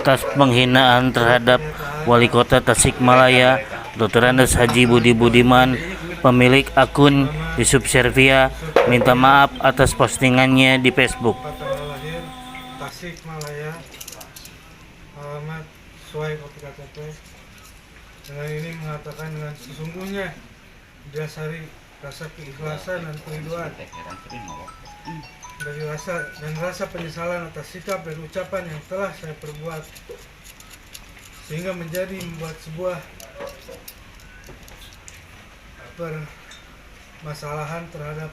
atas penghinaan terhadap Wali Kota Tasikmalaya Dr. Andes Haji Budi Budiman. Pemilik akun Yusuf Servia minta maaf atas postingannya di Facebook. Tanggal lahir Tasikmalaya, alamat sesuai kopi KTP. Dengan ini mengatakan dengan sesungguhnya didasari rasa keikhlasan dan kerinduan dari rasa penyesalan atas sikap dan ucapan yang telah saya perbuat, sehingga membuat sebuah permasalahan terhadap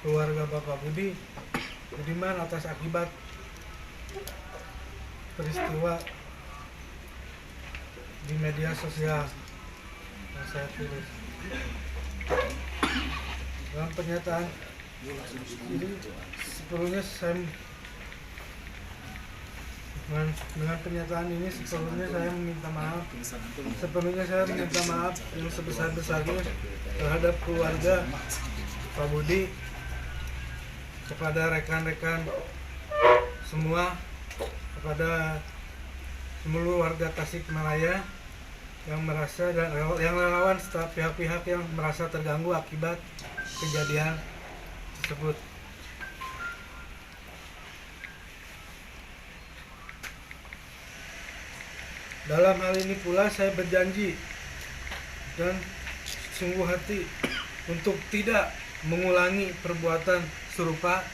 keluarga Bapak Budiman atas akibat peristiwa di media sosial yang saya tulis. Dalam pernyataan ini sebelumnya dengan pernyataan ini sebelumnya saya minta maaf yang sebesar-besarnya terhadap keluarga Pak Budi, kepada rekan-rekan semua, kepada seluruh warga Tasikmalaya yang merasa dan yang relawan serta pihak-pihak yang merasa terganggu akibat kejadian tersebut. Dalam hal ini pula saya berjanji dan sungguh hati untuk tidak mengulangi perbuatan serupa,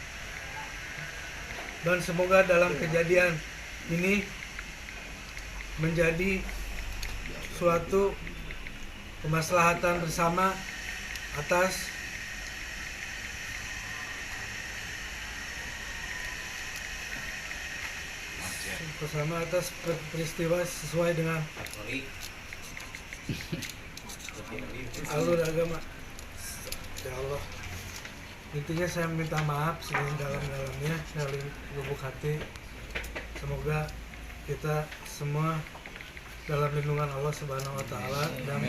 dan semoga dalam kejadian ini menjadi suatu kemaslahatan bersama atas peristiwa sesuai dengan alur agama. Ya Allah, intinya saya minta maaf sedalam-dalamnya dari lubuk hati. Semoga kita semua dalam lindungan Allah Subhanahu wa Ta'ala dan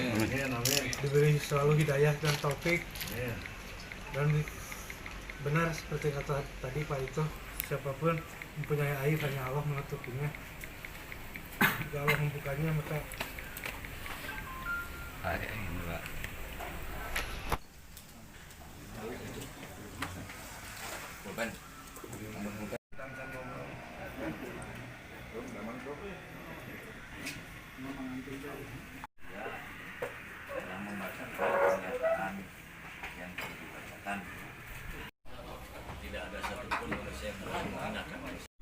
diberi selalu hidayah dan taufik. Dan benar seperti kata tadi Pak itu, siapapun mempunyai aib hanya Allah menutupinya. Jika Allah membukanya maka tidak ada satupun manusia yang pernah menggunakan manusia.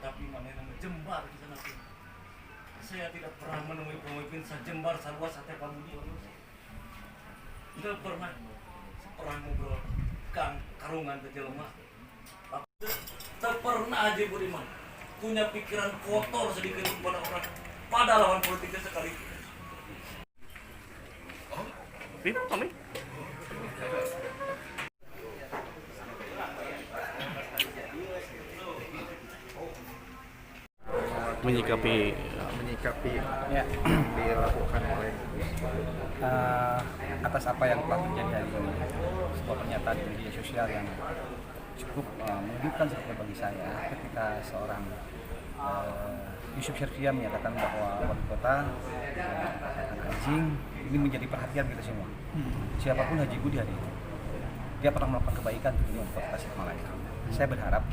Tapi mana yang menjembar di sana pun. Saya tidak pernah menemui pemimpin sejembar saluas sate Pak Budi. Tidak pernah ngobrol karungan ke jelema. Tak pernah Haji Budiman punya pikiran kotor sedikit kepada orang, pada lawan politiknya sekali. Kami menyikapi ya dilakukan oleh atas apa yang telah terjadi hari ini, sebuah pernyataan di media sosial yang cukup mengejutkan sebetulnya bagi saya ketika seorang Yusuf Servia menyatakan bahwa wali kota anjing ini menjadi perhatian kita semua. Siapapun Haji Budi hari ini, dia pernah melakukan kebaikan di dunia kota Tasikmalaya. Saya berharap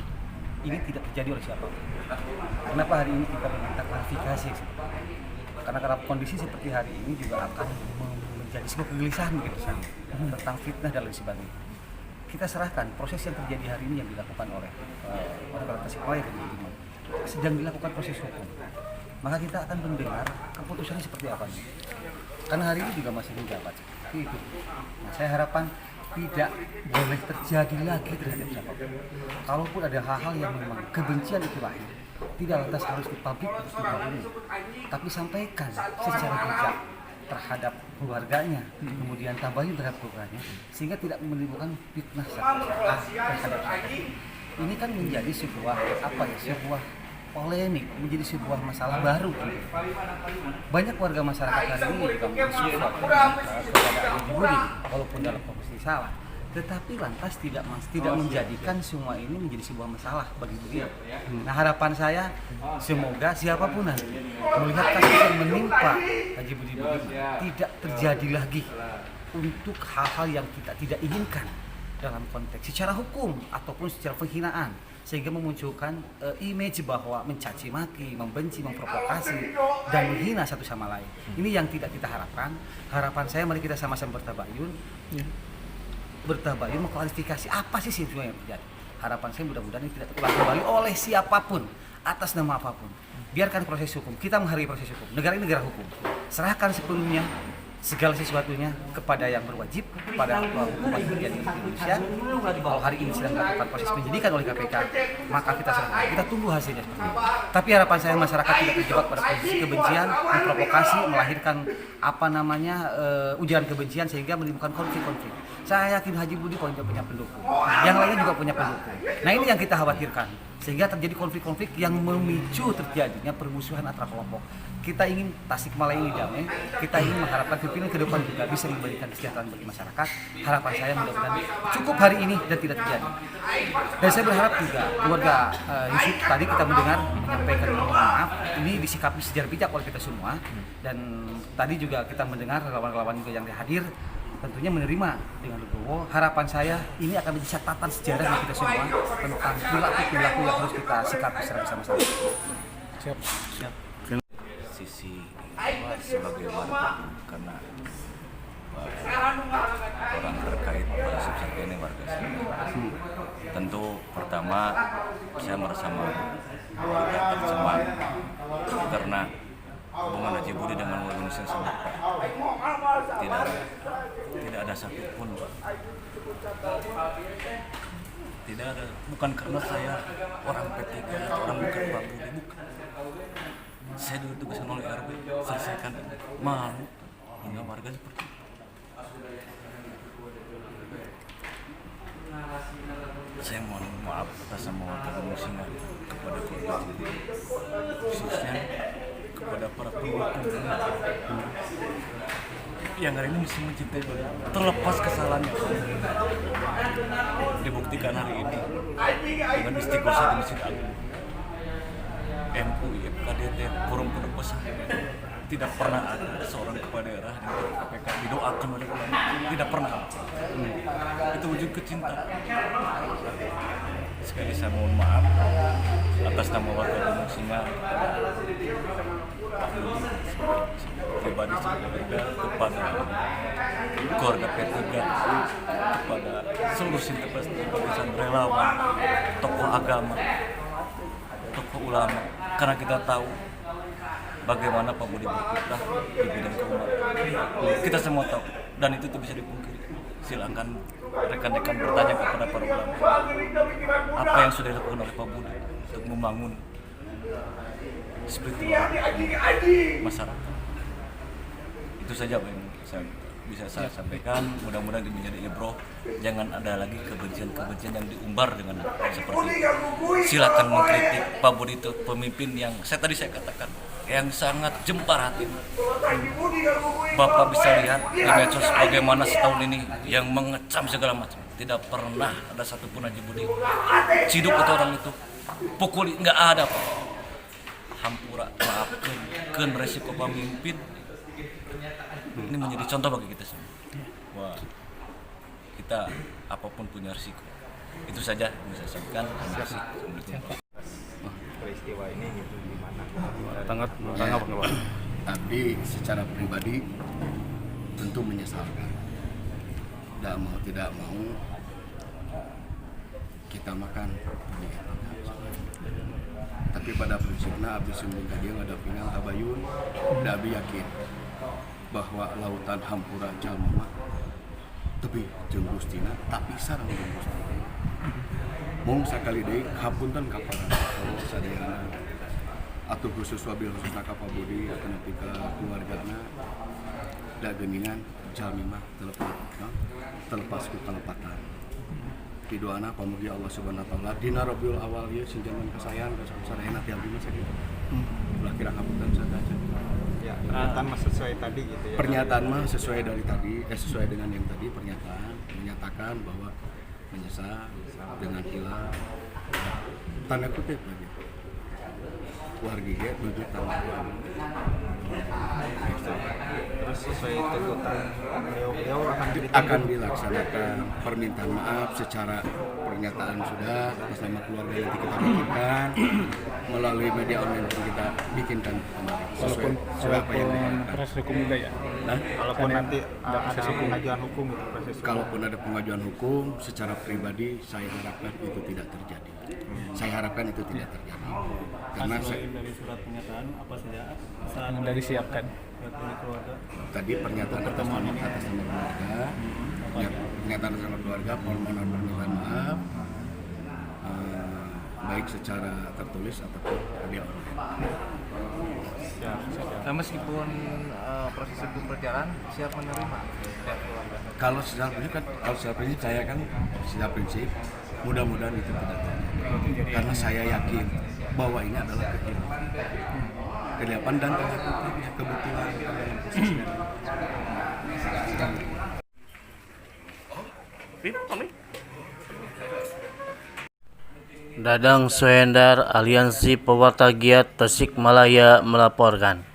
ini tidak terjadi oleh siapapun. Kenapa hari ini kita meminta klarifikasi? Karena kondisi seperti hari ini juga akan menjadi sebuah kegelisahan begitu sana tentang fitnah dan lain sebagainya. Kita serahkan proses yang terjadi hari ini yang dilakukan oleh Kota Tasikmalaya dan sedang dilakukan proses hukum. Maka kita akan mendengar keputusannya seperti apa. Karena hari ini juga masih menjabat. Itu. Nah, saya harapan tidak boleh terjadi lagi terhadap siapapun. Kalaupun ada hal-hal yang memang kebencian itu lahir, tidak lantas harus dipublik terus dihubungi, tapi sampaikan secara bijak terhadap keluarganya, kemudian tambahin terhadap keluarganya, sehingga tidak menimbulkan fitnah terhadap ini kan menjadi sebuah sebuah polemik, menjadi sebuah masalah baru. Banyak warga masyarakat hari ini juga mensupport kepada Haji Budi, walaupun dalam posisi salah. tetapi lantas tidak menjadikan semua ini menjadi sebuah masalah bagi beliau. Nah, harapan saya semoga siapapun nanti melihat kasus yang menimpa Haji Budi Budiman tidak terjadi lagi untuk hal-hal yang kita tidak inginkan dalam konteks secara hukum ataupun secara penghinaan, sehingga memunculkan image bahwa mencaci maki, membenci, memprovokasi dan menghina satu sama lain. Ini yang tidak kita harapkan. Harapan saya mari kita sama-sama bertabayun mengklarifikasi apa sih sebenarnya yang terjadi. Harapan saya mudah-mudahan ini tidak terulang kembali oleh siapapun atas nama apapun. Biarkan proses hukum, kita menghargai proses hukum. Negara ini negara hukum. Serahkan sepenuhnya segala sesuatunya kepada yang berwajib, kepada hukuman yang terjadi di Indonesia. Kalau hari ini sedang dilakukan proses penyidikan oleh KPK, maka kita serahkan, kita tunggu hasilnya seperti itu. Tapi harapan saya masyarakat tidak terjebak pada posisi kebencian, memprovokasi, melahirkan ujaran kebencian sehingga menimbulkan konflik-konflik. Saya yakin Haji Budi punya pendukung, yang lainnya juga punya pendukung. Nah, ini yang kita khawatirkan, sehingga terjadi konflik-konflik yang memicu terjadinya permusuhan antara kelompok. Kita ingin Tasikmalaya ini damai, kita ingin mengharapkan pimpinan ke depan juga bisa memberikan kesejahteraan bagi masyarakat. Harapan saya mudah-mudahan cukup hari ini dan tidak terjadi. Dan saya berharap juga keluarga Yusuf tadi kita mendengar menyampaikan maaf, ini disikapi secara bijak oleh kita semua. Dan tadi juga kita mendengar relawan-relawan juga yang hadir tentunya menerima dengan legowo. Harapan saya ini akan menjadi catatan sejarah bagi kita semua tentang perilaku-perilaku yang harus kita sikapi secara bersama-sama. Siap. Sisi sebagai warga, karena orang terkait pada subsidi ini warga sini. Tentu pertama saya merasa melibatkan semua karena hubungan Haji Budi dengan warga Indonesia sendiri tidak ada satupun, Pak. Tidak ada, bukan karena saya orang P3 atau orang bukan Pak Budi, bukan. Saya dulu tugaskan oleh RW, selesaikan malu hingga warga seperti itu. Saya mohon maaf atas semua kemusikan kepada keluarga sendiri, khususnya kepada para pendukung yang hari ini mesti mencintai beliau terlepas kesalahannya. Dibuktikan hari ini dengan istiqosah di Masjid Agung, MUI, KDT, forum pondok pesantren, tidak pernah ada seorang kepala daerah di KPK didoakan oleh ulama, tidak pernah. Itu wujud kecintaan. Sekali saya mohon maaf atas nama warga Gunung Singa, Pak Budi pribadi sebagai kepada keluarga P3, kepada seluruh simpatisan relawan, tokoh agama, tokoh ulama, karena kita tahu bagaimana Pak Budi berkiprah di bidang keagamaan. Kita semua tahu dan itu tidak bisa dipungkiri. Silakan rekan-rekan bertanya kepada para ulama apa yang sudah dilakukan oleh Pak Budi untuk membangun spiritual masyarakat. Itu saja yang saya sampaikan. Mudah-mudahan ini menjadi ibrah. Jangan ada lagi kebencian-kebencian yang diumbar dengan seperti itu. Silakan mengkritik Pak Budi, itu pemimpin yang saya katakan yang sangat jempar hati. Bapak bisa lihat di medsos bagaimana setahun ini yang mengecam segala macam. Tidak pernah ada satupun Haji Budi ciduk atau orang itu pukuli, nggak ada Pak. Hampura, maafkan resiko pemimpin. Ini menjadi contoh bagi kita semua. Wah, kita apapun punya risiko. Itu saja yang bisa saya sampaikan. Terima kasih. Peristiwa ini gitu gimana? Tanggap Pak. Tapi secara pribadi tentu menyesalkan. Tidak mau kita makan. Tapi pada prinsipnya abdi sumber dia ada final abayun, abi yakin bahwa lautan hampura jalma tebi jeung Gustina tapi sareng jeung Gustina. Mung sakali deui hapunten ka para sadayana atuh khusus wabil khususna ka Pak Budi akan nepi ka keluargana da geuningan jalmi mah telepas ku kalepatan. Pidoana pamugi Allah Subhanahu wa taala dina Rabiul Awal ieu sinjaman kasayang ka sadayana ti abdi mah sakitu. Ulah kira hapunten saja. Ya, Pernyataan mah sesuai tadi gitu ya. Pernyataan mah sesuai dari tadi, sesuai dengan yang tadi pernyataan menyatakan bahwa menyesal dengan hilang tanda kutip lagi warga dia tujuh tahun Terus sesuai tuntutan beliau akan dilaksanakan permintaan maaf secara pernyataan sudah atas nama keluarga nanti kita bikinkan melalui media online pun kita bikinkan kemarin sesuai apa yang diharapkan. proses hukum juga ya. Nah, Walaupun nanti ada pengajuan hukum gitu proses hukum. kalaupun ada pengajuan hukum secara pribadi saya harapkan itu tidak terjadi. Saya harapkan itu tidak terjadi. Karena dari surat pernyataan apa saja yang dari siapkan tadi pernyataan atas nama keluarga, pernyataan atas nama keluarga, permohonan permintaan maaf, baik secara tertulis ataupun media online. Nah, meskipun proses hukum berjalan, siap menerima pihak keluarga. Kalau secara prinsip saya kan secara prinsip mudah-mudahan itu tidak terjadi. Karena saya yakin bahwa ini adalah kehilafan dan kebetulan dalam prosesnya. Dadang Sohendar, Aliansi Pewarta Giat Tasikmalaya melaporkan.